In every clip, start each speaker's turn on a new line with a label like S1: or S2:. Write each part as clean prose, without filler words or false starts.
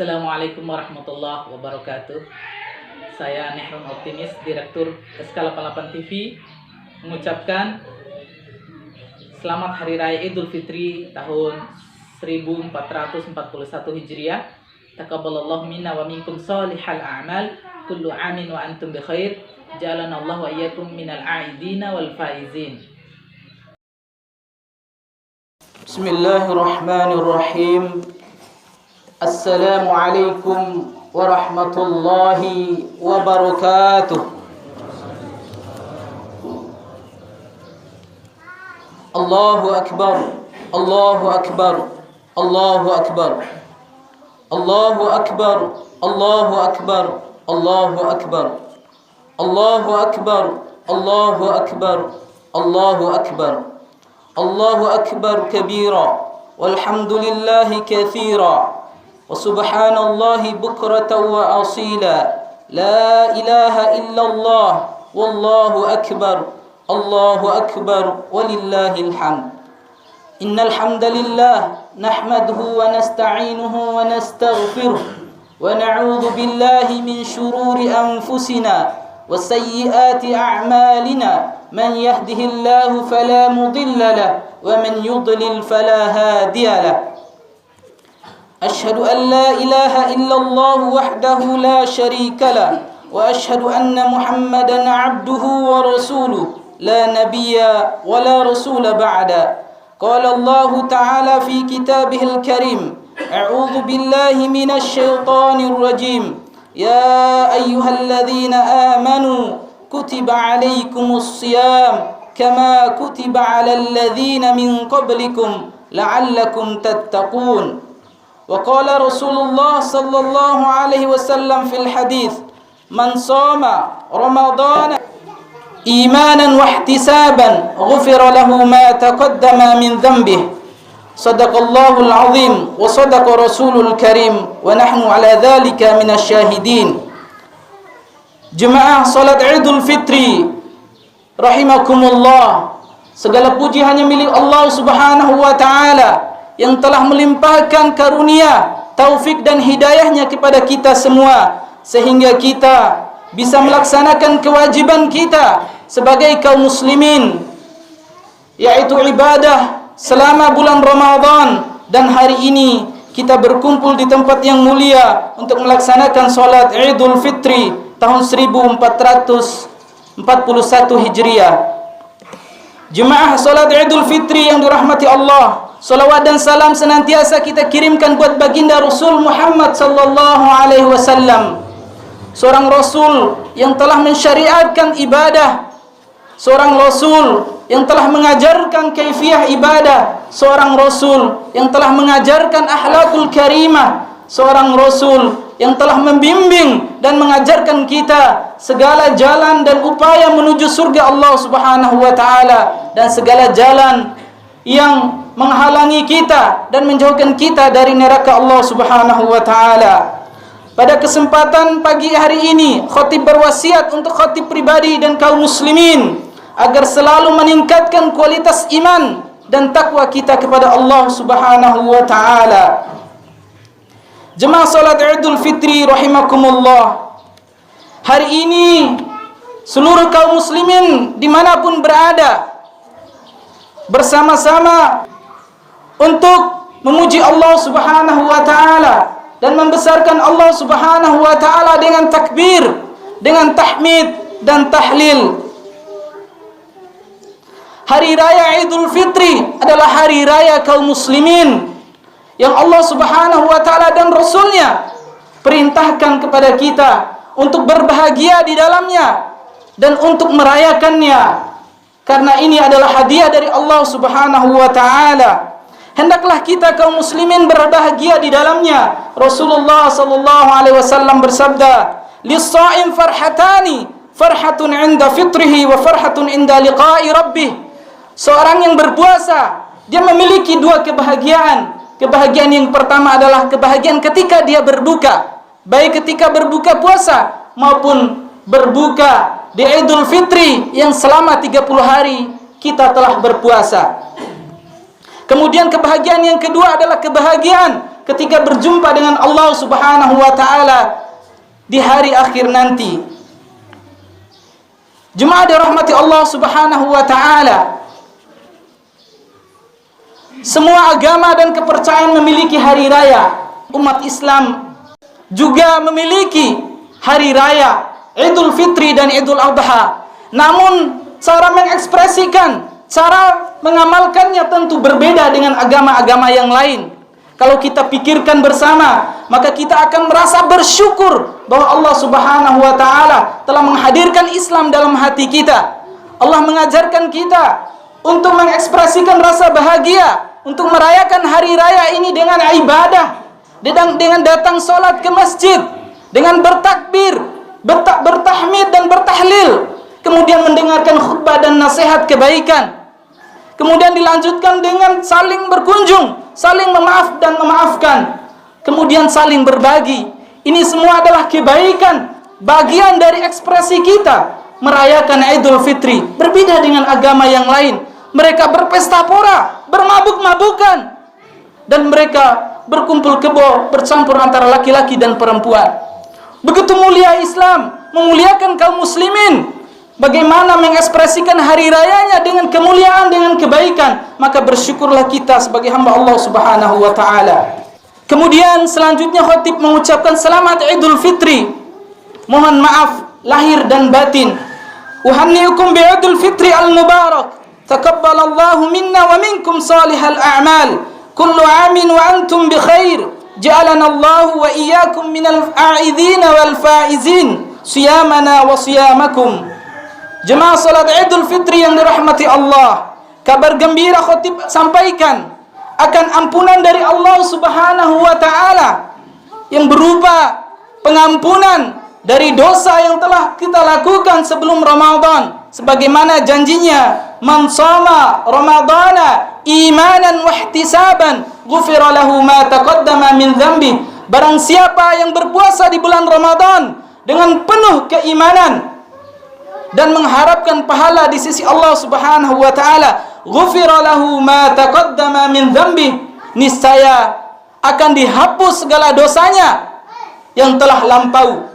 S1: Assalamualaikum warahmatullahi wabarakatuh. Saya Nehrun Optimis, Direktur SK88 TV, mengucapkan Selamat Hari Raya Idul Fitri tahun 1441 Hijriah. Taqabbalallahu minna wa minkum salihal a'mal. Kullu amin wa antum bi khair. Ja'alanallahu wa iyyakum minal a'idina wal faizin.
S2: Bismillahirrahmanirrahim. Assalamualaikum warahmatullahi wabarakatuh. Allahu akbar, Allahu akbar, Allahu akbar, Allahu akbar, Allahu akbar, Allahu akbar, Allahu akbar, Allahu akbar, Allahu akbar, Allahu akbar kabira, walhamdulillahi katsira, wa subhanallahi bukratan wa asila, la ilaha illallah, wallahu akbar, Allahu akbar, walillahil hamd. Innal hamdalillah nahmaduhu wa nasta'inuhu wa nastaghfiruh wa na'udzu billahi min shururi anfusina wa sayyiati a'malina. Man yahdihillahu fala mudilla lahu wa man yudlil fala hadiya lahu. Ashhadu an la ilaha illallah wahdahu la sharika lahu wa ashhadu anna Muhammadan 'abduhu wa rasuluh la nabiyya wa la rasula ba'da. Qala Allah ta'ala fi kitabihil karim, a'udzu billahi minasy syaithanir rajim. Ya ayyuhalladzina amanu kutiba 'alaikumus shiyam kama kutiba 'alal ladzina min qablikum la'allakum tattaqun. Wa qala Rasulullah sallallahu alaihi wasallam fil hadits, man shoma ramadhana imanan wa ihtisaban ghufira lahu ma taqaddama min dhanbihi. Shadaqallahul azim wa sadaqa rasulul karim wa nahnu ala dhalika minasy syahidin. Jemaah salat Idul Fitri rahimakumullah, segala puji hanya milik Allah Subhanahu wa taala yang telah melimpahkan karunia, taufik dan hidayahnya kepada kita semua, sehingga kita bisa melaksanakan kewajiban kita sebagai kaum muslimin, yaitu ibadah selama bulan Ramadan. Dan hari ini kita berkumpul di tempat yang mulia untuk melaksanakan salat Idul Fitri tahun 1441 Hijriah. Jemaah salat Idul Fitri yang dirahmati Allah, salawat dan salam senantiasa kita kirimkan buat baginda Rasul Muhammad sallallahu alaihi wasallam, seorang Rasul yang telah mensyariatkan ibadah, seorang Rasul yang telah mengajarkan kaifiyah ibadah, seorang Rasul yang telah mengajarkan akhlakul karimah, seorang Rasul yang telah membimbing dan mengajarkan kita segala jalan dan upaya menuju surga Allah Subhanahu wa taala, dan segala jalan yang menghalangi kita dan menjauhkan kita dari neraka Allah Subhanahu wa taala. Pada kesempatan pagi hari ini, khatib berwasiat untuk khatib pribadi dan kaum muslimin agar selalu meningkatkan kualitas iman dan takwa kita kepada Allah Subhanahu wa taala. Jemaah salat Idul Fitri rahimakumullah, hari ini seluruh kaum muslimin dimanapun berada bersama-sama untuk memuji Allah Subhanahu wa taala dan membesarkan Allah Subhanahu wa taala dengan takbir, dengan tahmid dan tahlil. Hari raya Idul Fitri adalah hari raya kaum muslimin yang Allah Subhanahu wa taala dan Rasulnya perintahkan kepada kita untuk berbahagia di dalamnya dan untuk merayakannya, karena ini adalah hadiah dari Allah Subhanahu wa taala. Hendaklah kita kaum muslimin berbahagia di dalamnya. Rasulullah sallallahu alaihi wasallam bersabda, "Lis-sha'im farhatani, farhatun 'inda fitrihi wa farhatun 'inda liqa'i rabbih." Seorang yang berpuasa, dia memiliki dua kebahagiaan. Kebahagiaan yang pertama adalah kebahagiaan ketika dia berbuka, baik ketika berbuka puasa maupun berbuka di Idul Fitri yang selama 30 hari kita telah berpuasa. Kemudian kebahagiaan yang kedua adalah kebahagiaan ketika berjumpa dengan Allah Subhanahu wa taala di hari akhir nanti. Jemaah dirahmati Allah Subhanahu wa taala, semua agama dan kepercayaan memiliki hari raya. Umat Islam juga memiliki hari raya Idul Fitri dan Idul Adha. Namun cara mengekspresikan, cara mengamalkannya tentu berbeda dengan agama-agama yang lain. Kalau kita pikirkan bersama, maka kita akan merasa bersyukur bahwa Allah Subhanahu wa taala telah menghadirkan Islam dalam hati kita. Allah mengajarkan kita untuk mengekspresikan rasa bahagia, untuk merayakan hari raya ini dengan ibadah, dengan datang sholat ke masjid, dengan bertakbir, bertahmid dan bertahlil, kemudian mendengarkan khutbah dan nasihat kebaikan, kemudian dilanjutkan dengan saling berkunjung, saling memaaf dan memaafkan, kemudian saling berbagi. Ini semua adalah kebaikan, bagian dari ekspresi kita merayakan Idul Fitri. Berbeda dengan agama yang lain, mereka berpesta pora, bermabuk-mabukan, dan mereka berkumpul kebo, bercampur antara laki-laki dan perempuan. Begitu mulia Islam, memuliakan kaum muslimin. Bagaimana mengekspresikan hari rayanya dengan kemuliaan, dengan kebaikan, maka bersyukurlah kita sebagai hamba Allah Subhanahu wa taala. Kemudian selanjutnya khatib mengucapkan selamat Idul Fitri. Mohon maaf lahir dan batin. Uhanniukum bi Idul Fitri al-mubarak. Taqabbalallahu minna wa minkum salihal a'mal. Kullu amin wa antum bi khair. Ja'alana Allah wa iyyakum minal a'idhin wal faizin. Siyamana wa siyamakum. Jemaah salat Idul Fitri yang dirahmati Allah, kabar gembira khatib sampaikan akan ampunan dari Allah Subhanahu wa taala yang berupa pengampunan dari dosa yang telah kita lakukan sebelum Ramadan, sebagaimana janjinya, man shama ramadhana imanan wa ihtisaban ghufira lahu ma taqaddama min dhanbi. Barang siapa yang berpuasa di bulan Ramadan dengan penuh keimanan dan mengharapkan pahala di sisi Allah Subhanahu wa taala, ghufira lahu ma taqaddama min dhanbi, niscaya akan dihapus segala dosanya yang telah lampau.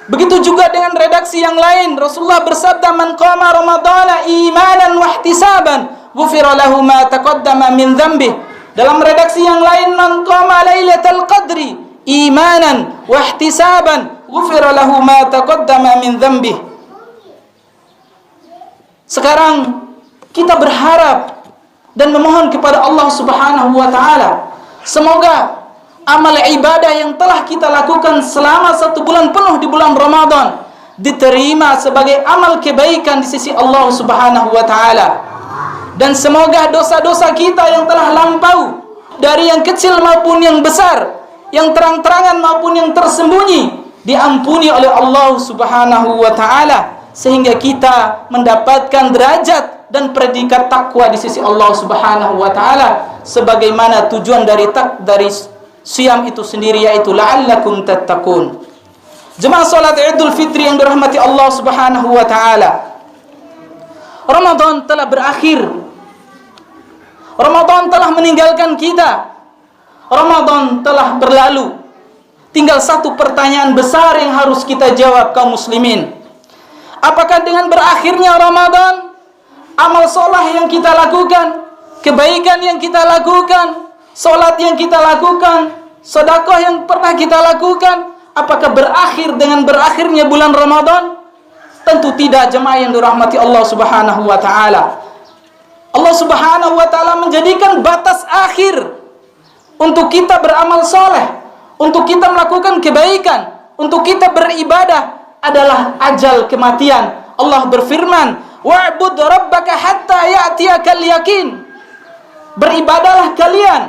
S2: Begitu juga dengan redaksi yang lain, Rasulullah bersabda, man qama ramadhana imanan wa ihtisaban ghufira lahu ma taqaddama min dhanbi. Dalam redaksi yang lain, man qama lailatal qadri imanan wa ihtisaban ghufira lahu ma taqaddama min dhanbi. Sekarang kita berharap dan memohon kepada Allah Subhanahu wa taala, semoga amal ibadah yang telah kita lakukan selama 1 bulan penuh di bulan Ramadan diterima sebagai amal kebaikan di sisi Allah Subhanahu wa taala. Dan semoga dosa-dosa kita yang telah lampau, dari yang kecil maupun yang besar, yang terang-terangan maupun yang tersembunyi, diampuni oleh Allah Subhanahu wa taala, sehingga kita mendapatkan derajat dan predikat takwa di sisi Allah Subhanahu wa taala, sebagaimana tujuan dari siam itu sendiri, yaitu la'allakum tattaqun. Jemaah salat Idul Fitri yang dirahmati Allah Subhanahu wa taala, Ramadan telah berakhir. Ramadan telah meninggalkan kita. Ramadan telah berlalu. Tinggal satu pertanyaan besar yang harus kita jawab kaum muslimin. Apakah dengan berakhirnya Ramadan, amal soleh yang kita lakukan, kebaikan yang kita lakukan, solat yang kita lakukan, sedekah yang pernah kita lakukan, apakah berakhir dengan berakhirnya bulan Ramadan? Tentu tidak, jemaah yang dirahmati Allah Subhanahu wa taala. Allah Subhanahu wa taala menjadikan batas akhir untuk kita beramal soleh, untuk kita melakukan kebaikan, untuk kita beribadah adalah ajal kematian. Allah berfirman, wa'bud rabbaka hatta ya'tiyakal yakin. Beribadahlah kalian,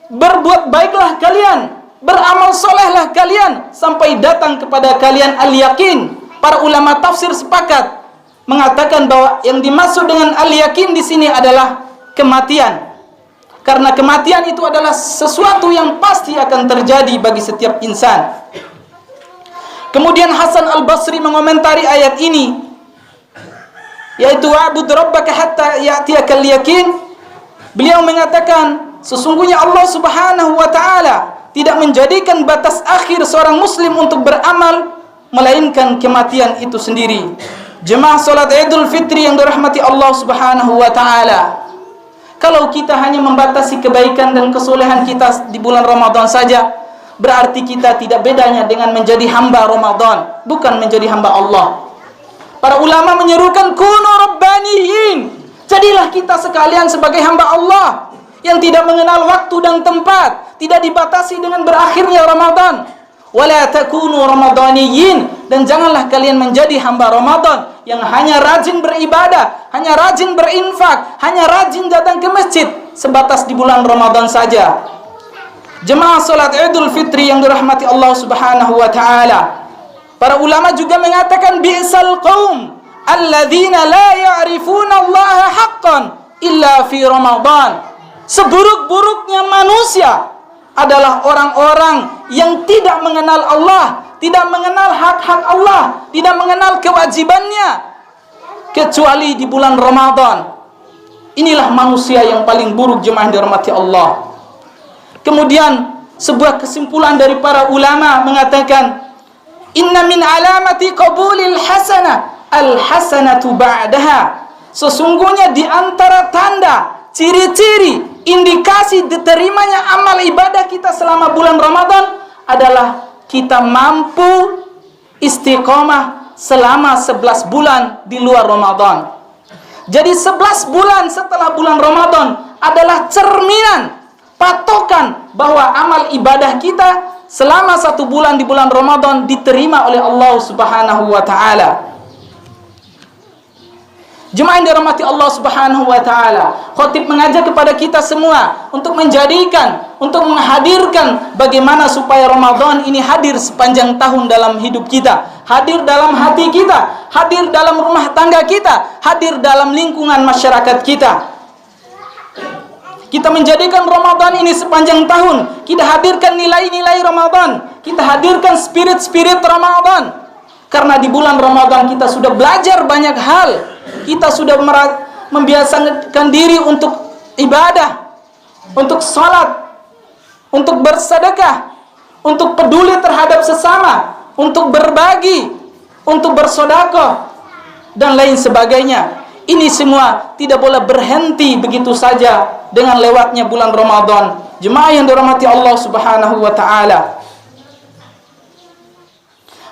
S2: berbuat baiklah kalian, beramal solehlah kalian sampai datang kepada kalian al-yakin. Para ulama tafsir sepakat mengatakan bahwa yang dimaksud dengan al-yakin di sini adalah kematian. Karena kematian itu adalah sesuatu yang pasti akan terjadi bagi setiap insan. Kemudian Hasan Al-Basri mengomentari ayat ini, yaitu wa'bud rabbaka hatta ya'tiyakal yakin. Beliau mengatakan, Sesungguhnya Allah Subhanahu wa taala tidak menjadikan batas akhir seorang muslim untuk beramal melainkan kematian itu sendiri. Jemaah salat Idul Fitri yang dirahmati Allah Subhanahu wa taala. Kalau kita hanya membatasi kebaikan dan kesolehan kita di bulan Ramadan saja, berarti kita tidak bedanya dengan menjadi hamba Ramadan, bukan menjadi hamba Allah. Para ulama menyerukan kunu rabbaniyin. Jadilah kita sekalian sebagai hamba Allah yang tidak mengenal waktu dan tempat, tidak dibatasi dengan berakhirnya Ramadan. Wala takunu ramadaniyin, dan janganlah kalian menjadi hamba Ramadan yang hanya rajin beribadah, hanya rajin berinfak, hanya rajin datang ke masjid sebatas di bulan Ramadan saja. Jemaah salat Idul Fitri yang dirahmati Allah Subhanahu wa taala. Para ulama juga mengatakan bi'sal qaum alladzina la ya'rifuna Allah haqqan illa fi Ramadan. Seburuk-buruknya manusia adalah orang-orang yang tidak mengenal Allah, tidak mengenal hak-hak Allah, tidak mengenal kewajibannya kecuali di bulan Ramadan. Inilah manusia yang paling buruk, jemaah yang dirahmati Allah. Kemudian sebuah kesimpulan dari para ulama mengatakan, inna min alamati qabulil hasanah al-hasanatu ba'daha. Sesungguhnya di antara tanda, ciri-ciri, indikasi diterimanya amal ibadah kita selama bulan Ramadan adalah kita mampu istiqomah selama 11 bulan di luar Ramadan. Jadi 11 bulan setelah bulan Ramadan adalah cerminan, patokan bahwa amal ibadah kita selama 1 bulan di bulan Ramadan diterima oleh Allah Subhanahu wa taala. Jemaah yang dirahmati Allah Subhanahu wa taala, khatib mengajak kepada kita semua untuk menjadikan, untuk menghadirkan bagaimana supaya Ramadan ini hadir sepanjang tahun dalam hidup kita, hadir dalam hati kita, hadir dalam rumah tangga kita, hadir dalam lingkungan masyarakat kita. Kita menjadikan Ramadan ini sepanjang tahun, kita hadirkan nilai-nilai Ramadan, kita hadirkan spirit-spirit Ramadan. Karena di bulan Ramadan kita sudah belajar banyak hal, kita sudah membiasakan diri untuk ibadah, untuk salat, untuk bersedekah, untuk peduli terhadap sesama, untuk berbagi, untuk bersedekah dan lain sebagainya. Ini semua tidak boleh berhenti begitu saja dengan lewatnya bulan Ramadan. Jemaah yang dirahmati Allah Subhanahu wa taala.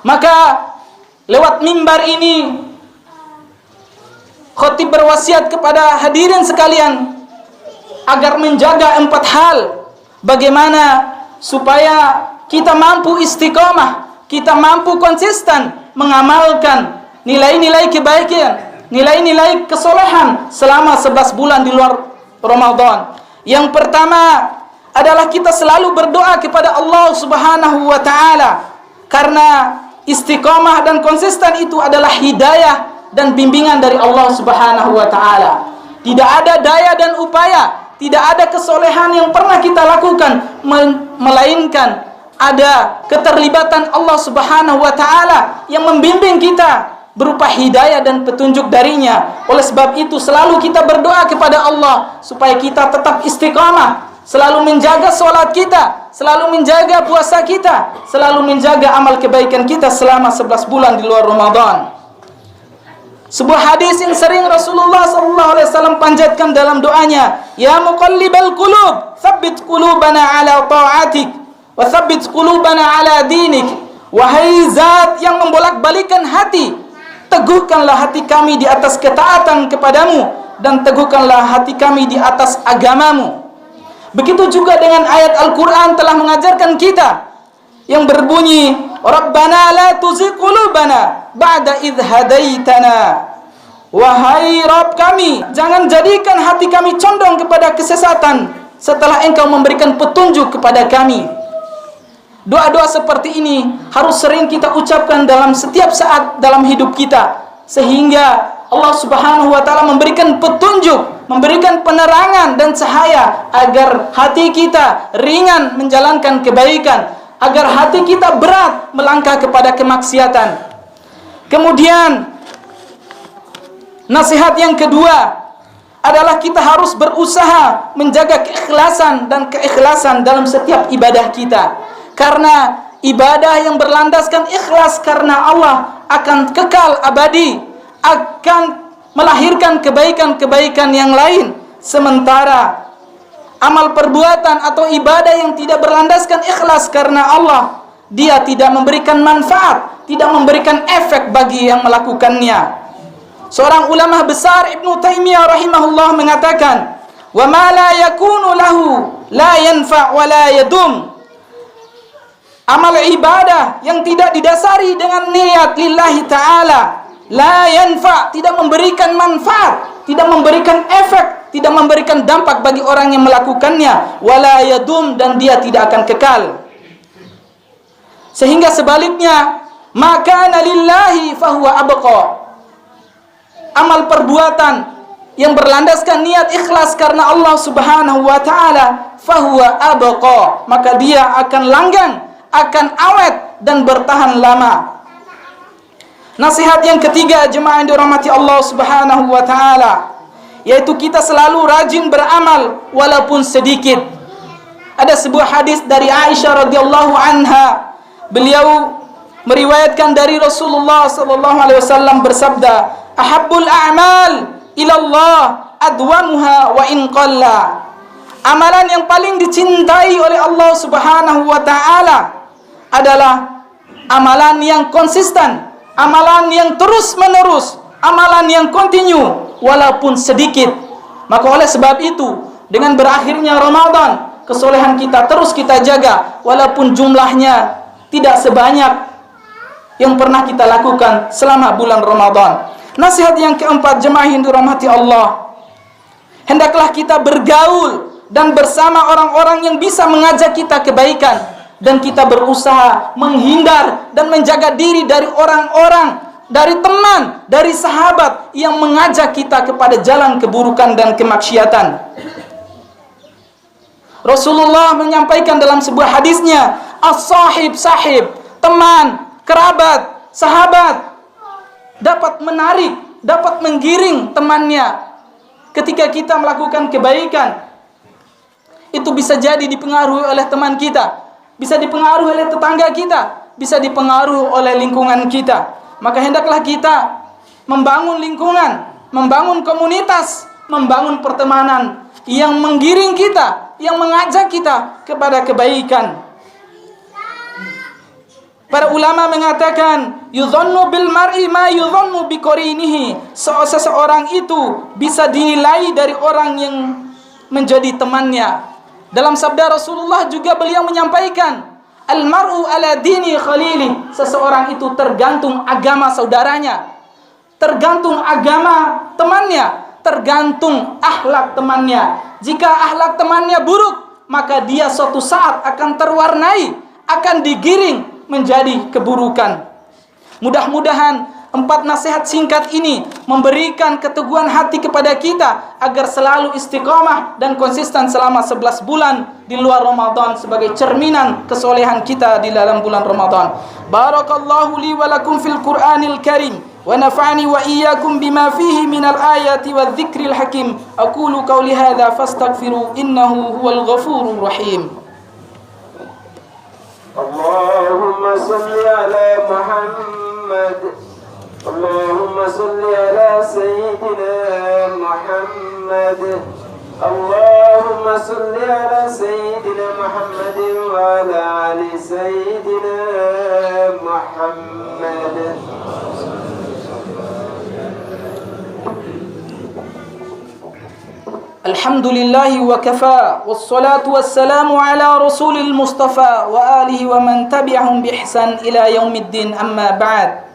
S2: Maka lewat mimbar ini khatib berwasiat kepada hadirin sekalian agar menjaga 4 hal. Bagaimana supaya kita mampu istiqomah, kita mampu konsisten mengamalkan nilai-nilai kebaikan, nilai-nilai kesolehan selama 11 bulan di luar Ramadan. Yang pertama adalah kita selalu berdoa kepada Allah Subhanahu wa taala, karena istiqomah dan konsisten itu adalah hidayah dan bimbingan dari Allah Subhanahu wa taala. Tidak ada daya dan upaya, tidak ada kesolehan yang pernah kita lakukan melainkan ada keterlibatan Allah Subhanahu wa taala yang membimbing kita berupa hidayah dan petunjuk darinya. Oleh sebab itu selalu kita berdoa kepada Allah supaya kita tetap istiqamah, selalu menjaga sholat kita, selalu menjaga puasa kita, selalu menjaga amal kebaikan kita selama 11 bulan di luar Ramadan. Sebuah hadis yang sering Rasulullah SAW panjatkan dalam doanya, ya muqallibal qulub, tsabbit qulubana ala ta'atik, wa tsabbit qulubana ala dinik. Wahai zat yang membolak-balikan hati, teguhkanlah hati kami di atas ketaatan kepadamu, dan teguhkanlah hati kami di atas agamamu. Begitu juga dengan ayat Al-Quran telah mengajarkan kita yang berbunyi, Rabbana la tuzigh qulubana ba'da idh hadaitana. Wahai Rabb kami, jangan jadikan hati kami condong kepada kesesatan setelah Engkau memberikan petunjuk kepada kami. Doa-doa seperti ini harus sering kita ucapkan dalam setiap saat dalam hidup kita, sehingga Allah Subhanahu wa taala memberikan petunjuk, memberikan penerangan dan cahaya agar hati kita ringan menjalankan kebaikan, agar hati kita berat melangkah kepada kemaksiatan. Kemudian nasihat yang kedua adalah kita harus berusaha menjaga keikhlasan dan keikhlasan dalam setiap ibadah kita. Karena ibadah yang berlandaskan ikhlas karena Allah akan kekal abadi, akan melahirkan kebaikan-kebaikan yang lain. Sementara amal perbuatan atau ibadah yang tidak berlandaskan ikhlas karena Allah, dia tidak memberikan manfaat, tidak memberikan efek bagi yang melakukannya. Seorang ulama besar Ibnu Taimiyah rahimahullah mengatakan, "Wa ma la yakunu lahu la yanfa' wa la yadum." Amal ibadah yang tidak didasari dengan niat lillahi ta'ala, la yanfa', tidak memberikan manfaat, tidak memberikan efek, tidak memberikan dampak bagi orang yang melakukannya, wa la yadum, dan dia tidak akan kekal. Sehingga sebaliknya, maka lillahi fahuwa abqa. Amal perbuatan yang berlandaskan niat ikhlas karena Allah Subhanahu wa taala, fahuwa abqa, maka dia akan langgang, akan awet dan bertahan lama. Nasihat yang ketiga, jemaah yang dirahmati Allah Subhanahu wa taala, yaitu kita selalu rajin beramal walaupun sedikit. Ada sebuah hadis dari Aisyah radhiyallahu anha. Beliau meriwayatkan dari Rasulullah sallallahu alaihi wasallam bersabda, "Ahabbul a'mal ila Allah adwamuha wa in qalla." Amalan yang paling dicintai oleh Allah Subhanahu wa taala adalah amalan yang konsisten, amalan yang terus-menerus, amalan yang kontinu walaupun sedikit. Maka oleh sebab itu, dengan berakhirnya Ramadan, kesolehan kita terus kita jaga walaupun jumlahnya tidak sebanyak yang pernah kita lakukan selama bulan Ramadan. Nasihat yang keempat, jemaah yang dirahmati Allah, hendaklah kita bergaul dan bersama orang-orang yang bisa mengajak kita kebaikan, dan kita berusaha menghindar dan menjaga diri dari orang-orang, dari teman, dari sahabat yang mengajak kita kepada jalan keburukan dan kemaksiatan. Rasulullah menyampaikan dalam sebuah hadisnya, as-sahib sahib, teman, kerabat, sahabat dapat menarik, dapat menggiring temannya ketika kita melakukan kebaikan. Itu bisa jadi dipengaruhi oleh teman kita, bisa dipengaruhi oleh tetangga kita, bisa dipengaruhi oleh lingkungan kita. Maka hendaklah kita membangun lingkungan, membangun komunitas, membangun pertemanan yang menggiring kita, yang mengajak kita kepada kebaikan. Para ulama mengatakan, yudhannu bil mar'i ma yudhannu bi qarinihi. Seseorang itu bisa dinilai dari orang yang menjadi temannya. Dalam sabda Rasulullah juga beliau menyampaikan, al mar'u ala dini khalili. Seseorang itu tergantung agama saudaranya, tergantung agama temannya, tergantung akhlak temannya. Jika akhlak temannya buruk, maka dia suatu saat akan terwarnai, akan digiring menjadi keburukan. Mudah-mudahan 4 nasihat singkat ini memberikan keteguhan hati kepada kita agar selalu istiqamah dan konsisten selama 11 bulan di luar Ramadan sebagai cerminan kesolehan kita di dalam bulan Ramadan. Barakallahu li wa lakum fil Qur'anil Karim wa nafa'ani wa iyyakum bima fihi minal ayati wadh-dhikril hakim. Aqulu qawli hadza fastaghfiru innahu huwal ghafurur rahim.
S3: Allahumma salli ala Muhammad, Allahumma salli ala Sayyidina Muhammad, Allahumma salli ala Sayyidina Muhammad wa ala ali Sayyidina Muhammad.
S2: Alhamdulillahi wa kafa, wassalatu wassalamu ala rasulil mustafa wa alihi wa man tabi'ahum bi ihsan ila yaumiddin, amma ba'd.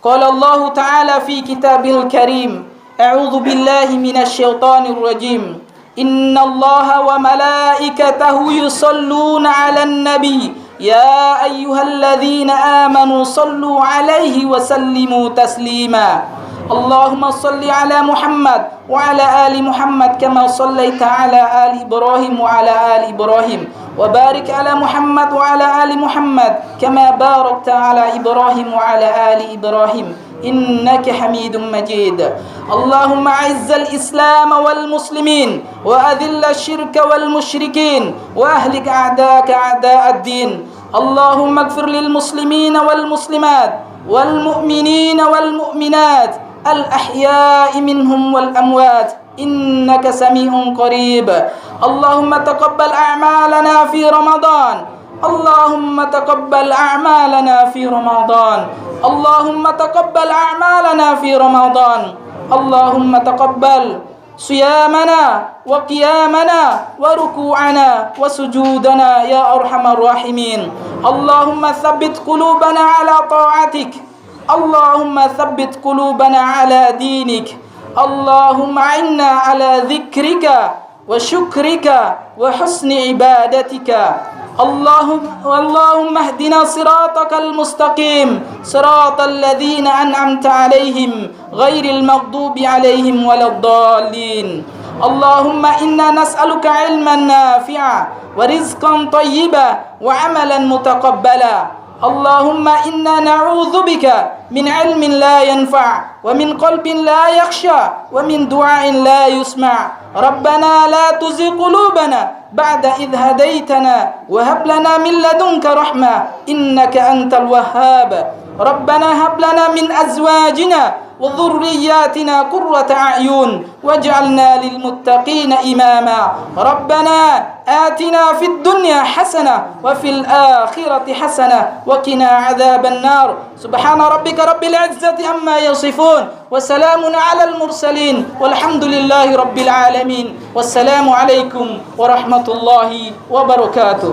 S2: Qala Allah ta'ala fi kitabihil karim, a'udzu billahi minasy syaithanir rajim. Innallaha wa malaikatahu yusholluna 'alan nabi, ya ayyuhalladzina amanu shallu 'alaihi wa sallimu taslima. Allahumma salli ala Muhammad wa ala ali Muhammad kama sallaita ala ali Ibrahim wa ala ali Ibrahim, wa barik ala Muhammad wa ala ali Muhammad kama barakta ala Ibrahim wa ala ali Ibrahim إنك حميد مجيد. اللهم أعز الإسلام والمسلمين وأذل الشرك والمشركين وأهلك أعداءك أعداء الدين. اللهم اغفر للمسلمين والمسلمات والمؤمنين والمؤمنات الأحياء منهم والأموات إنك سميع قريب. اللهم تقبل أعمالنا في رمضان. اللهم تقبل أعمالنا في رمضان. اللهم تقبل أعمالنا في رمضان. اللهم تقبل صيامنا وقيامنا وركوعنا وسجودنا يا أرحم الراحمين. اللهم ثبت قلوبنا على طاعتك. اللهم ثبت قلوبنا على دينك. اللهم أعنا على ذكرك وشكرك وحسن عبادتك. اللهم اهدنا صراطك المستقيم صراط الذين أنعمت عليهم غير المغضوب عليهم ولا الضالين. اللهم إنا نسألك علما نافعا ورزقا طيبا وعملا متقبلا. اللهم إنا نعوذ بك من علم لا ينفع ومن قلب لا يخشى ومن دعاء لا يسمع. ربنا لا تزغ قلوبنا بعد إذ هديتنا وهب لنا من لدنك رحمة إنك أنت الوهاب. ربنا هب لنا من أزواجنا وذرياتنا قرة أعين واجعلنا للمتقين إماما. ربنا آتنا في الدنيا حسنة وفي الآخرة حسنة وقنا عذاب النار. سبحان ربك رب العزة عما يصفون وسلام على المرسلين والحمد لله رب العالمين. والسلام عليكم ورحمة الله وبركاته.